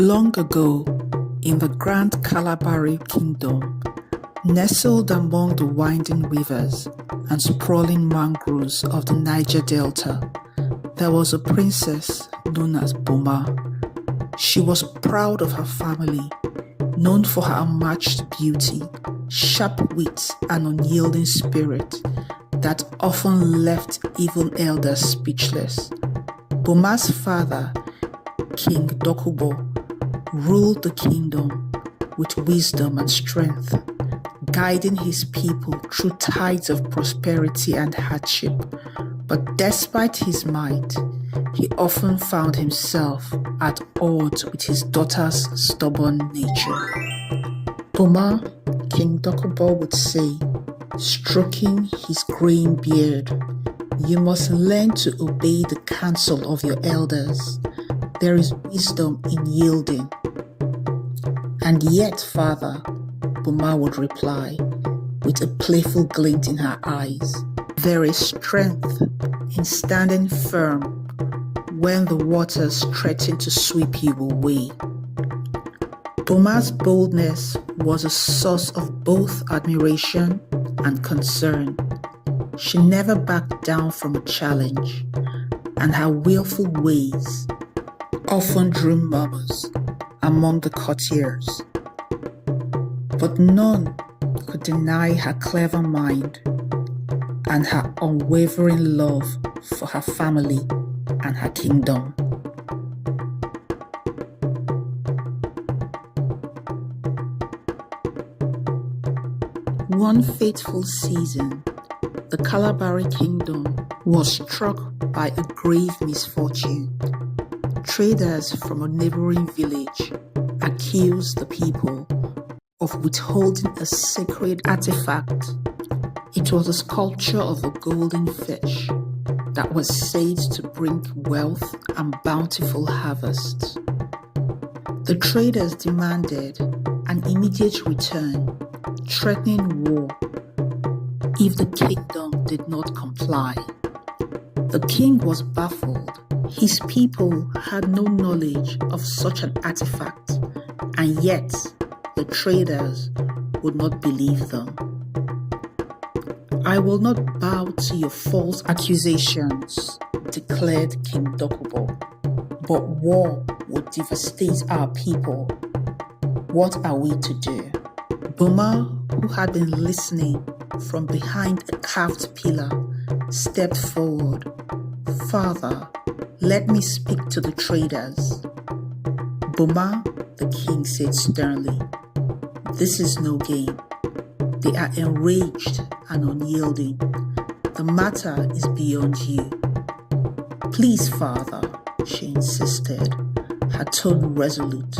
Long ago, in the Grand Calabari Kingdom, nestled among the winding rivers and sprawling mangroves of the Niger Delta, there was a princess known as Buma. She was proud of her family, known for her unmatched beauty, sharp wit, and unyielding spirit that often left even elders speechless. Buma's father, King Dokubo, ruled the kingdom with wisdom and strength, guiding his people through tides of prosperity and hardship. But despite his might, he often found himself at odds with his daughter's stubborn nature. Buma, King Dokubo would say, stroking his graying beard, "You must learn to obey the counsel of your elders. There is wisdom in yielding." "And yet, father," Buma would reply, with a playful glint in her eyes, "there is strength in standing firm when the waters threaten to sweep you away." Buma's boldness was a source of both admiration and concern. She never backed down from a challenge, and her willful ways often drew murmurs among the courtiers. But none could deny her clever mind and her unwavering love for her family and her kingdom. One fateful season, the Calabari kingdom was struck by a grave misfortune. Traders from a neighboring village accused the people of withholding a sacred artifact. It was a sculpture of a golden fish that was said to bring wealth and bountiful harvests. The traders demanded an immediate return, threatening war if the kingdom did not comply. The king was baffled. His people had no knowledge of such an artifact, and yet the traders would not believe them. "I will not bow to your false accusations," declared King Dokubo, "but war would devastate our people. What are we to do?" Buma, who had been listening from behind a carved pillar, stepped forward. "Father, let me speak to the traders." "Buma," the king said sternly, "this is no game. They are enraged and unyielding. The matter is beyond you." "Please, father," she insisted, her tone resolute.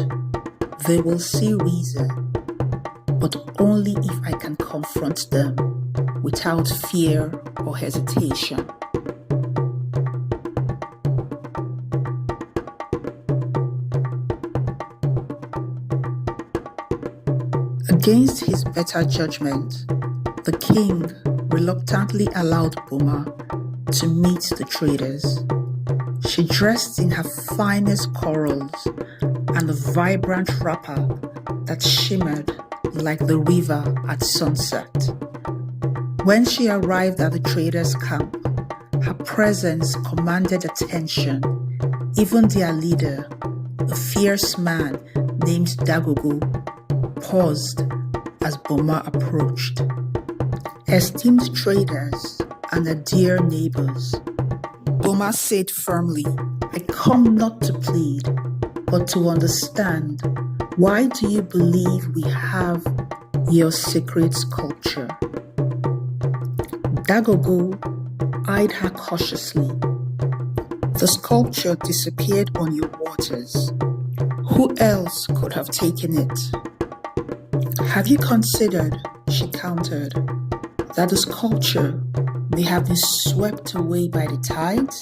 "They will see reason, but only if I can confront them without fear or hesitation." Against his better judgment, the king reluctantly allowed Buma to meet the traders. She dressed in her finest corals and a vibrant wrapper that shimmered like the river at sunset. When she arrived at the traders' camp, her presence commanded attention. Even their leader, a fierce man named Dagogo, paused as Buma approached. "Esteemed traders and their dear neighbors," Buma said firmly, "I come not to plead, but to understand. Why do you believe we have your sacred sculpture?" Dagogo eyed her cautiously. "The sculpture disappeared on your waters. Who else could have taken it?" "Have you considered," she countered, "that the sculpture may have been swept away by the tides?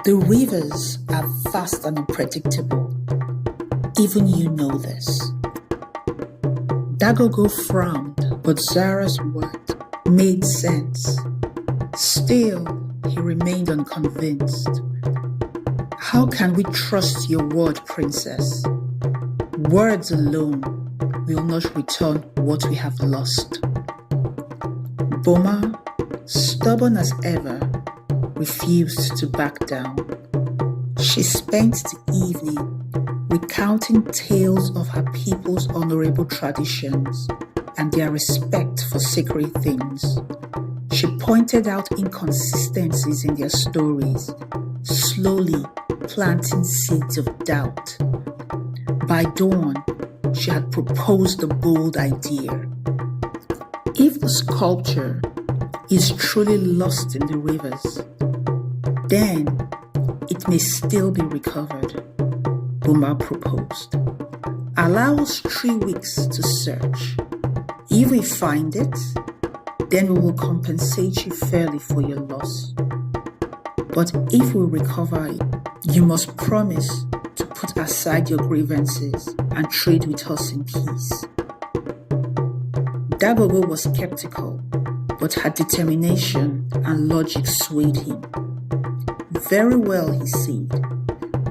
The rivers are vast and unpredictable. Even you know this." Dagogo frowned, but Zara's words made sense. Still, he remained unconvinced. How can we trust your word, princess? Words alone will not return what we have lost. Buma, stubborn as ever, refused to back down. She spent the evening recounting tales of her people's honorable traditions and their respect for sacred things. She pointed out inconsistencies in their stories, slowly planting seeds of doubt. By dawn, she had proposed a bold idea. If the sculpture is truly lost in the rivers, then it may still be recovered, Buma proposed. Allow us 3 weeks to search. If we find it, then we will compensate you fairly for your loss. But if we recover it, you must promise to put aside your grievances and trade with us in peace. Dagogo was skeptical, but her determination and logic swayed him. Very well, he said.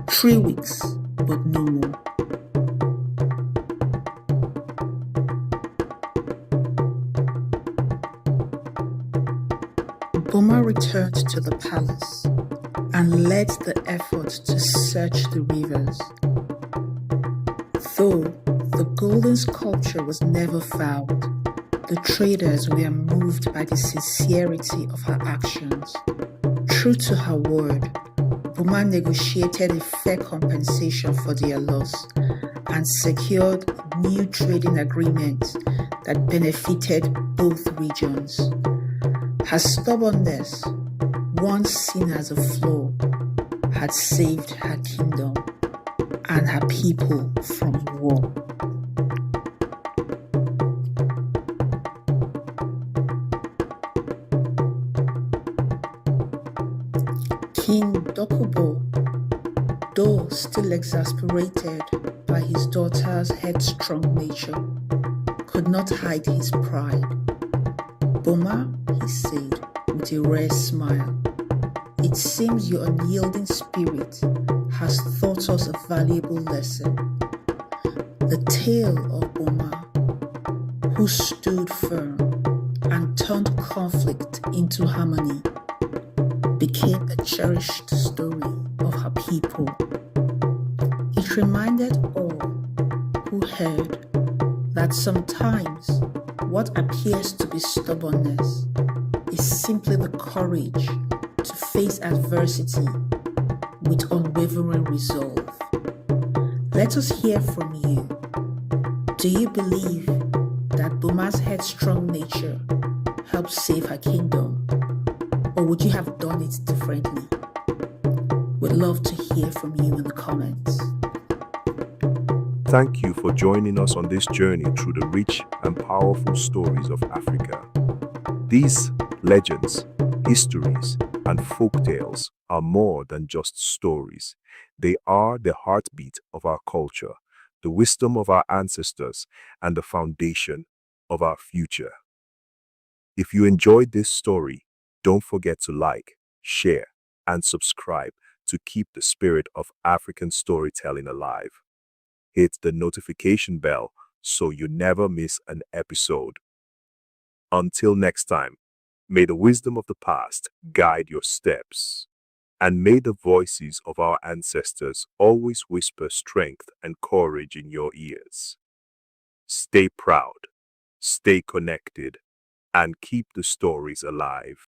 3 weeks, but no more. Buma returned to the palace and led the effort to search the rivers. Though the golden sculpture was never found, the traders were moved by the sincerity of her actions. True to her word, Buma negotiated a fair compensation for their loss and secured new trading agreements that benefited both regions. Her stubbornness, once seen as a flaw, had saved her kingdom and her people from war. King Dokubo, though still exasperated by his daughter's headstrong nature, could not hide his pride. Buma, he said with a rare smile, it seems your unyielding spirit has taught us a valuable lesson. The tale of Buma, who stood firm and turned conflict into harmony, became a cherished story of her people. It reminded all who heard that sometimes what appears to be stubbornness is simply the courage to face adversity with unwavering resolve. Let us hear from you. Do you believe that Buma's headstrong nature helped save her kingdom? Or would you have done it differently? We'd love to hear from you in the comments. Thank you for joining us on this journey through the rich and powerful stories of Africa. These legends, histories, and folk tales are more than just stories. They are the heartbeat of our culture, the wisdom of our ancestors, and the foundation of our future. If you enjoyed this story, don't forget to like, share, and subscribe to keep the spirit of African storytelling alive. Hit the notification bell so you never miss an episode. Until next time, may the wisdom of the past guide your steps, and may the voices of our ancestors always whisper strength and courage in your ears. Stay proud, stay connected, and keep the stories alive.